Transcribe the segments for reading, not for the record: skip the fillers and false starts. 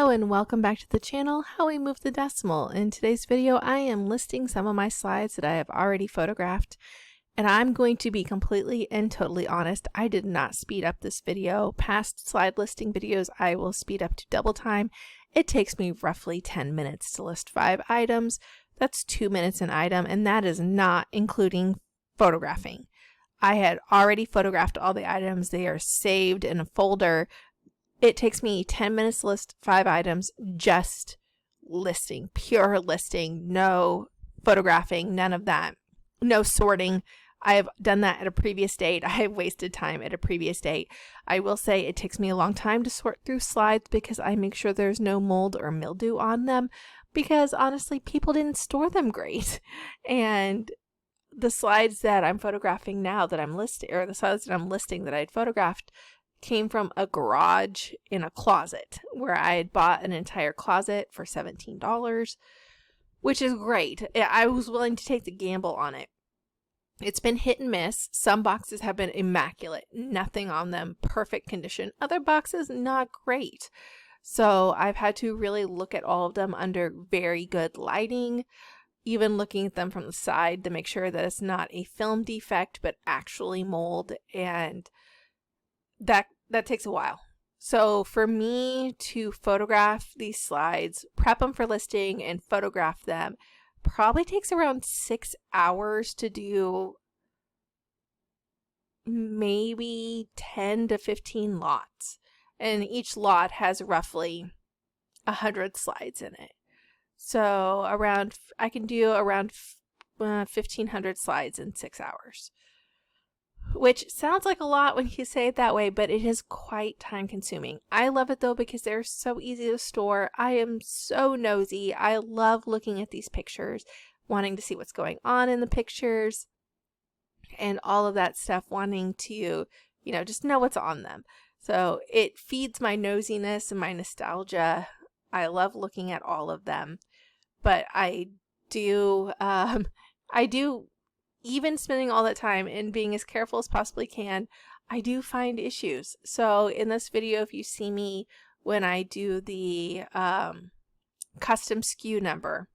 Hello and welcome back to the channel, How We Move the Decimal. In today's video, I am listing some of my slides that I have already photographed, and I'm going to be completely and totally honest, I did not speed up this video. Past slide listing videos, I will speed up to double time. It takes me roughly 10 minutes to list 5 items. That's 2 minutes an item, and that is not including photographing. I had already photographed all the items. They are saved in a folder. It takes me 10 minutes to list 5 items, just listing, pure listing, no photographing, none of that, no sorting. I have done that at a previous date. I have wasted time at a previous date. I will say it takes me a long time to sort through slides because I make sure there's no mold or mildew on them, because honestly, people didn't store them great. And the slides that I'm photographing now that I'm listing, or the slides that I'm listing that I had photographed, came from a garage in a closet where I had bought an entire closet for $17, which is great. I was willing to take the gamble on it. It's been hit and miss. Some boxes have been immaculate, nothing on them, perfect condition. Other boxes, not great. So I've had to really look at all of them under very good lighting, even looking at them from the side to make sure that it's not a film defect, but actually mold, and that takes a while. So for me to photograph these slides, prep them for listing, and photograph them probably takes around 6 hours to do, maybe 10 to 15 lots. And each lot has roughly 100 slides in it. So I can do around 1,500 slides in 6 hours. Which sounds like a lot when you say it that way, but it is quite time consuming. I love it though because they're so easy to store. I am so nosy. I love looking at these pictures, wanting to see what's going on in the pictures and all of that stuff, wanting to, just know what's on them. So it feeds my nosiness and my nostalgia. I love looking at all of them, but I do even spending all that time and being as careful as possibly can, I do find issues. So in this video, if you see me when I do the custom SKU number,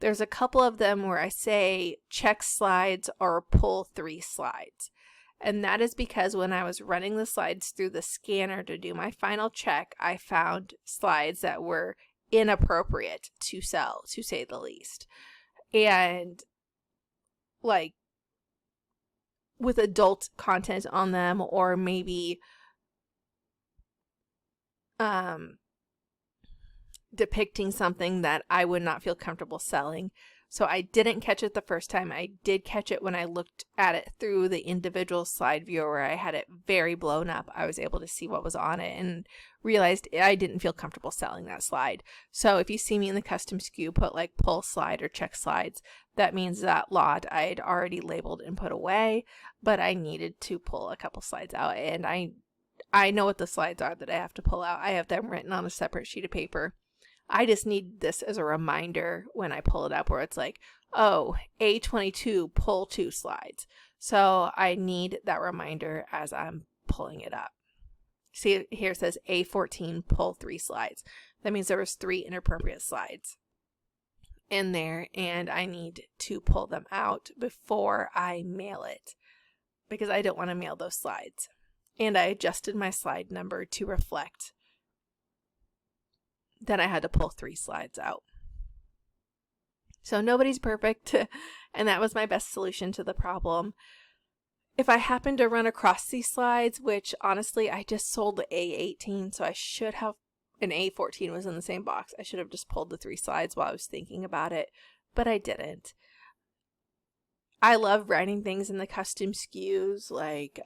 there's a couple of them where I say check slides or pull 3 slides. And that is because when I was running the slides through the scanner to do my final check, I found slides that were inappropriate to sell, to say the least. And like with adult content on them, or maybe depicting something that I would not feel comfortable selling. So I didn't catch it the first time. I did catch it when I looked at it through the individual slide viewer where I had it very blown up. I was able to see what was on it and realized I didn't feel comfortable selling that slide. So if you see me in the custom SKU put like pull slide or check slides, that means that lot I had already labeled and put away, but I needed to pull a couple slides out, and I know what the slides are that I have to pull out. I have them written on a separate sheet of paper. I just need this as a reminder when I pull it up, where it's like, oh, A22, pull 2 slides. So I need that reminder as I'm pulling it up. See, here it says A14, pull 3 slides. That means there was 3 inappropriate slides in there, and I need to pull them out before I mail it, because I don't want to mail those slides. And I adjusted my slide number to reflect that I had to pull 3 slides out. So nobody's perfect, and that was my best solution to the problem. If I happen to run across these slides, which honestly I just sold the A18, so I should have, an A14 was in the same box. I should have just pulled the 3 slides while I was thinking about it, but I didn't. I love writing things in the custom SKUs, like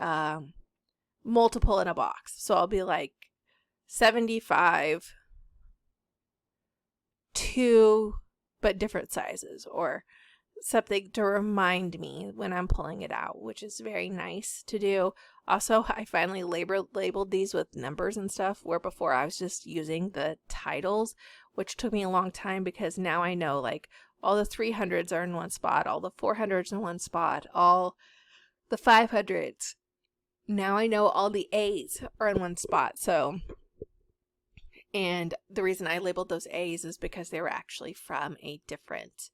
multiple in a box. So I'll be like 75, 2 but different sizes, or something to remind me when I'm pulling it out, which is very nice to do. Also, I finally labeled these with numbers and stuff, where before I was just using the titles, which took me a long time, because now I know like all the 300s are in one spot, all the 400s in one spot, all the 500s. Now I know all the A's are in one spot. So And the reason I labeled those A's is because they were actually from a different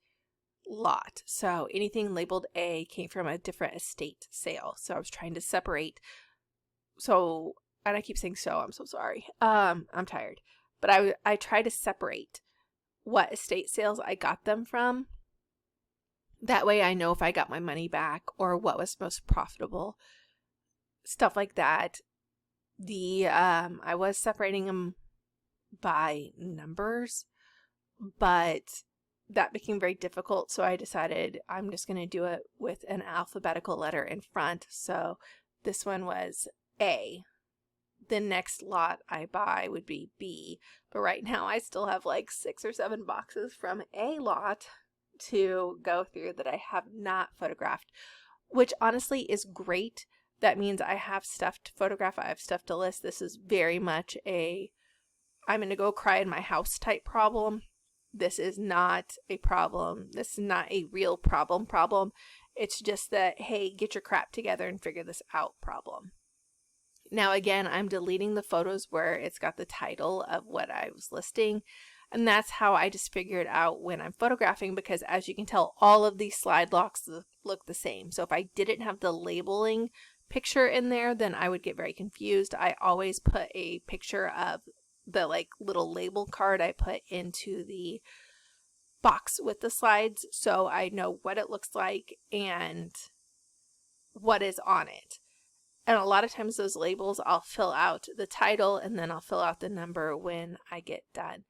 lot. So anything labeled A came from a different estate sale. So I was trying to separate. So, and I keep saying so, I'm so sorry. I'm tired. But I try to separate what estate sales I got them from. That way I know if I got my money back or what was most profitable. Stuff like that. I was separating them by numbers, but that became very difficult, so I decided I'm just going to do it with an alphabetical letter in front. So this one was A. The next lot I buy would be B, but right now I still have like 6 or 7 boxes from A lot to go through that I have not photographed, which honestly is great. That means I have stuff to photograph, I have stuff to list. This is very much a I'm going to go cry in my house type problem. This is not a problem. This is not a real problem. It's just that, hey, get your crap together and figure this out problem. Now, again, I'm deleting the photos where it's got the title of what I was listing. And that's how I just figure it out when I'm photographing, because as you can tell, all of these slide locks look the same. So if I didn't have the labeling picture in there, then I would get very confused. I always put a picture of the like little label card I put into the box with the slides, so I know what it looks like and what is on it. And a lot of times those labels, I'll fill out the title and then I'll fill out the number when I get done.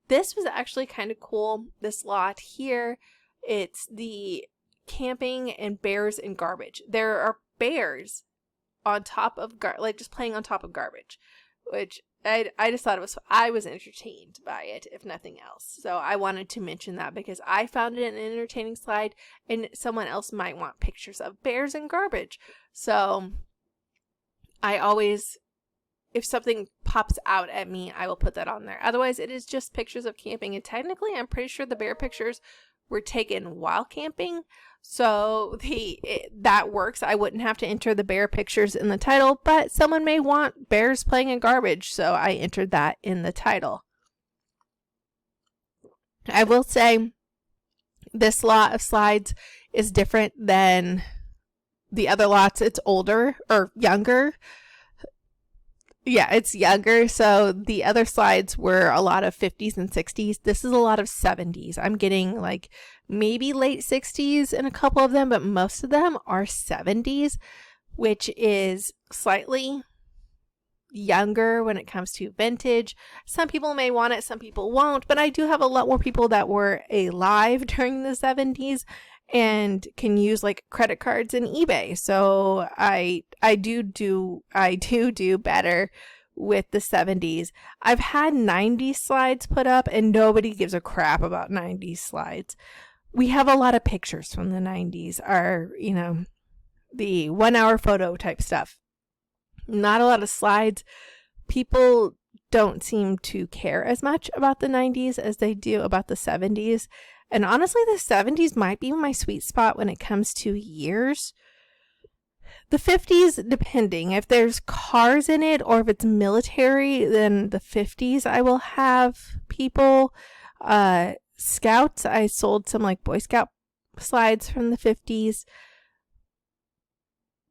This was actually kind of cool. This lot here, it's the camping and bears and garbage. There are bears on top of like just playing on top of garbage, which I just thought I was entertained by it, if nothing else. So I wanted to mention that because I found it an entertaining slide and someone else might want pictures of bears and garbage. So I always, if something pops out at me, I will put that on there. Otherwise, it is just pictures of camping. And technically, I'm pretty sure the bear pictures were taken while camping. So that works. I wouldn't have to enter the bear pictures in the title, but someone may want bears playing in garbage, so I entered that in the title. I will say this lot of slides is different than the other lots. It's older or younger. Yeah, it's younger. So the other slides were a lot of 50s and 60s. This is a lot of 70s. I'm getting like maybe late 60s in a couple of them, but most of them are 70s, which is slightly younger when it comes to vintage. Some people may want it, some people won't, but I do have a lot more people that were alive during the 70s and can use like credit cards and eBay. So I do better with the 70s. I've had 90s slides put up and nobody gives a crap about 90s slides. We have a lot of pictures from the 90s, the 1 hour photo type stuff. Not a lot of slides. People don't seem to care as much about the 90s as they do about the 70s. And honestly, the 70s might be my sweet spot when it comes to years. The 50s, depending. If there's cars in it or if it's military, then the 50s I will have people. Scouts, I sold some like Boy Scout slides from the 50s.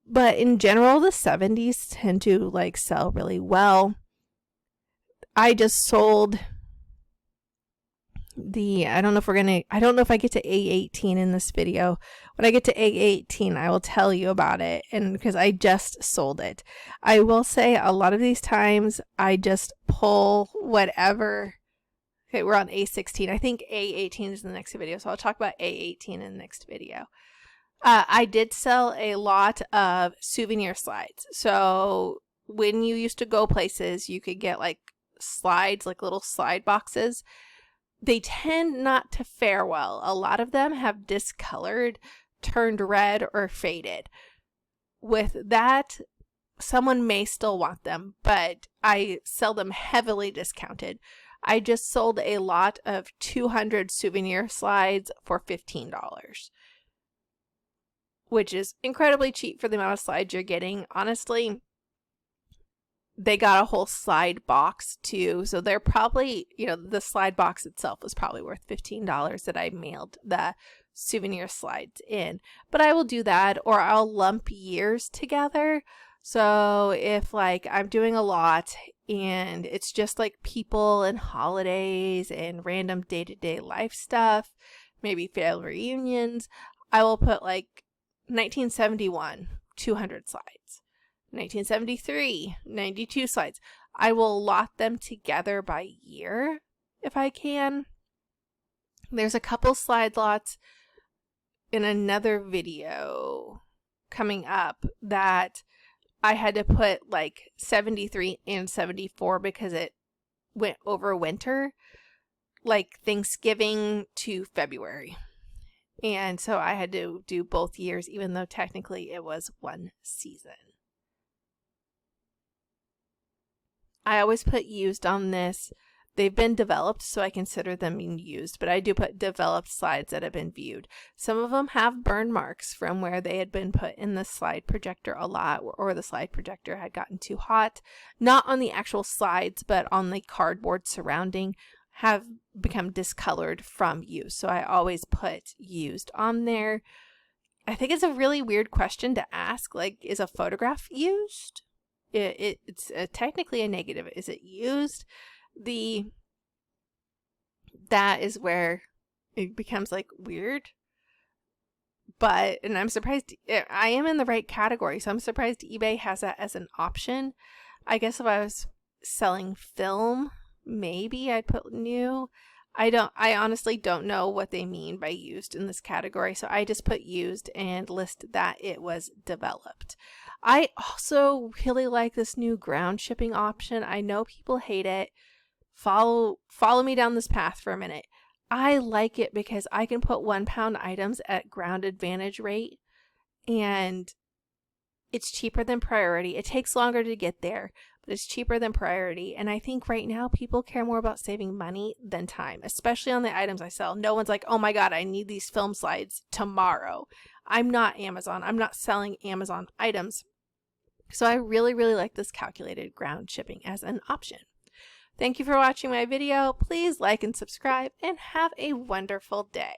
But in general, the 70s tend to like sell really well. I just sold I don't know if I get to A18 in this video. When I get to A18, I will tell you about it, and because I just sold it. I will say a lot of these times I just pull whatever. Okay, we're on A16. I think A18 is the next video, so I'll talk about A18 in the next video. I did sell a lot of souvenir slides. So when you used to go places, you could get like slides, like little slide boxes. They tend not to fare well. A lot of them have discolored, turned red, or faded. With that, someone may still want them, but I sell them heavily discounted. I just sold a lot of 200 souvenir slides for $15, which is incredibly cheap for the amount of slides you're getting. Honestly, they got a whole slide box too. So they're probably, you know, the slide box itself was probably worth $15 that I mailed the souvenir slides in. But I will do that, or I'll lump years together. So if like I'm doing a lot and it's just like people and holidays and random day-to-day life stuff, maybe family reunions, I will put like 1971, 200 slides. 1973, 92 slides. I will lot them together by year if I can. There's a couple slide lots in another video coming up that I had to put like 73 and 74 because it went over winter, like Thanksgiving to February. And so I had to do both years, even though technically it was one season. I always put used on this. They've been developed, so I consider them being used, but I do put developed slides that have been viewed. Some of them have burn marks from where they had been put in the slide projector a lot, or the slide projector had gotten too hot. Not on the actual slides, but on the cardboard surrounding, have become discolored from use. So I always put used on there. I think it's a really weird question to ask, like, is a photograph used? It's technically a negative. Is it used? That is where it becomes like weird. But, and I'm surprised, I am in the right category, so I'm surprised eBay has that as an option. I guess if I was selling film, maybe I'd put new. I honestly don't know what they mean by used in this category, so I just put used and list that it was developed. I also really like this new ground shipping option. I know people hate it. Follow me down this path for a minute. I like it because I can put 1 pound items at ground advantage rate, and it's cheaper than priority. It takes longer to get there, but it's cheaper than priority. And I think right now people care more about saving money than time, especially on the items I sell. No one's like, oh my God, I need these film slides tomorrow. I'm not Amazon. I'm not selling Amazon items. So I really, really like this calculated ground shipping as an option. Thank you for watching my video. Please like and subscribe and have a wonderful day.